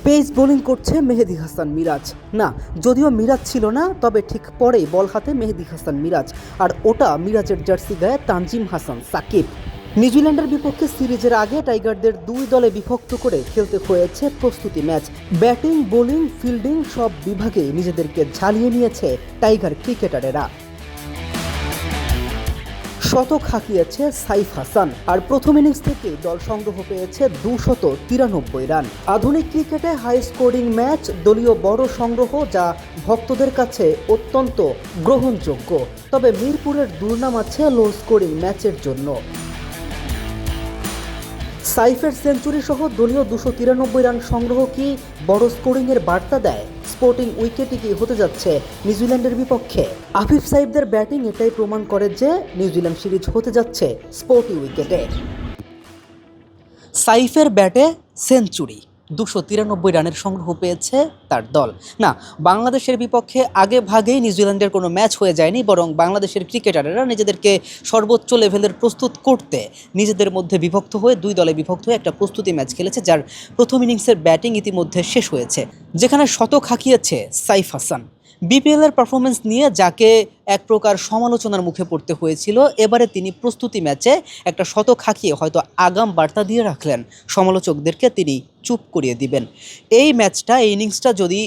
Pace bowling করছে মেহেদী হাসান মিরাজ। না, যদিও মিরাজ ছিল না, তবে ঠিক পরেই বল হাতে মেহেদী হাসান মিরাজ, আর ওটা মিরাজের জার্সি গায়ে তানজিম হাসান সাকিব। নিউজিল্যান্ডের বিপক্ষে সিরিজের আগে টাইগারদের দুই দলে বিভক্ত করে খেলতে হয়েছে প্রস্তুতি ম্যাচ। ব্যাটিং, বোলিং, ফিল্ডিং সব বিভাগেই নিজেদেরকে ঝালিয়ে নিয়েছে টাইগার ক্রিকেটারেরা। শতক হাঁকিয়েছে সাইফ হাসান, আর প্রথম ইনিংস থেকে দল সংগ্রহ পেয়েছে 293 রান। আধুনিক ক্রিকেটে হাই স্কোরিং ম্যাচ, দলীয় বড় সংগ্রহ, যা ভক্তদের কাছে অত্যন্ত গ্রহণযোগ্য। তবে মিরপুরের দুর্নাম আছে লো স্কোরিং ম্যাচের জন্য। সাইফের সেঞ্চুরি সহ দলীয় 293 রান সংগ্রহ কি বড় স্কোরিংয়ের বার্তা দেয়? স্পোর্টিং উইকেটে কি হতে যাচ্ছে নিউজিল্যান্ডের বিপক্ষে? আফিফ সাইফদের ব্যাটিং এটাই প্রমাণ করে যে নিউজিল্যান্ড সিরিজ হতে যাচ্ছে স্পোর্টিং উইকেটে। সাইফের ব্যাটে সেঞ্চুরি, 293 রানের সংগ্রহ পেয়েছে তার দল। না, বাংলাদেশের বিপক্ষে আগে ভাগেই নিউজিল্যান্ডের কোনো ম্যাচ হয়ে যায়নি, বরং বাংলাদেশের ক্রিকেটাররা নিজেদেরকে সর্বোচ্চ লেভেলের প্রস্তুত করতে নিজেদের মধ্যে বিভক্ত হয়ে দুই দলে বিভক্ত হয়ে একটা প্রস্তুতি ম্যাচ খেলেছে, যার প্রথম ইনিংসের ব্যাটিং ইতিমধ্যে শেষ হয়েছে, যেখানে শতক হাঁকিয়েছে সাইফ হাসান। বিপিএলের পারফরমেন্স নিয়ে যাকে এক প্রকার সমালোচনার মুখে পড়তে হয়েছিল, এবারে তিনি প্রস্তুতি ম্যাচে একটা শতক হাঁকিয়ে হয়তো আগাম বার্তা দিয়ে রাখলেন সমালোচকদেরকে তিনি চুপ করিয়ে দিবেন। এই ম্যাচটা, এই ইনিংসটা যদি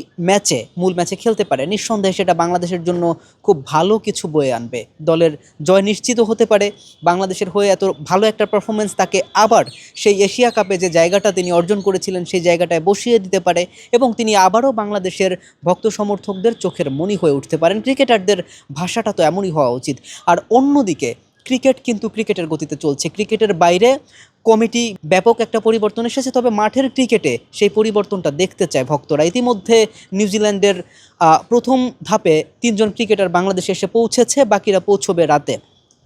মূল ম্যাচে খেলতে পারে, নিঃসন্দেহে সেটা বাংলাদেশের জন্য খুব ভালো কিছু বয়ে আনবে। দলের জয় নিশ্চিত হতে পারে। বাংলাদেশের হয়ে এত ভালো একটা পারফরমেন্স তাকে আবার সেই এশিয়া কাপে যে জায়গাটা তিনি অর্জন করেছিলেন সেই জায়গাটায় বসিয়ে দিতে পারে, এবং তিনি আবারও বাংলাদেশের ভক্ত সমর্থকদের চোখের মণি হয়ে উঠতে পারেন। ক্রিকেটারদের ভাষাটা তো এমনই হওয়া উচিত। আর অন্যদিকে ক্রিকেট কিন্তু ক্রিকেটের গতিতে চলছে। ক্রিকেটের বাইরে কমিটি ব্যাপক একটা পরিবর্তন এসেছে, তবে মাঠের ক্রিকেটে সেই পরিবর্তনটা দেখতে চায় ভক্তরা। ইতিমধ্যে নিউজিল্যান্ডের প্রথম ধাপে 3 জন ক্রিকেটার বাংলাদেশে এসে পৌঁছেছে, বাকিরা পৌঁছবে রাতে।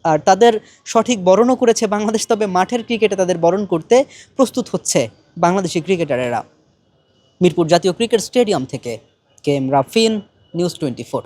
আর তাদের সঠিক বরণও করেছে বাংলাদেশ, তবে মাঠের ক্রিকেটে তাদের বরণ করতে প্রস্তুত হচ্ছে বাংলাদেশি ক্রিকেটারেরা। মিরপুর জাতীয় ক্রিকেট স্টেডিয়াম থেকে KM রাফিন, নিউজ 24।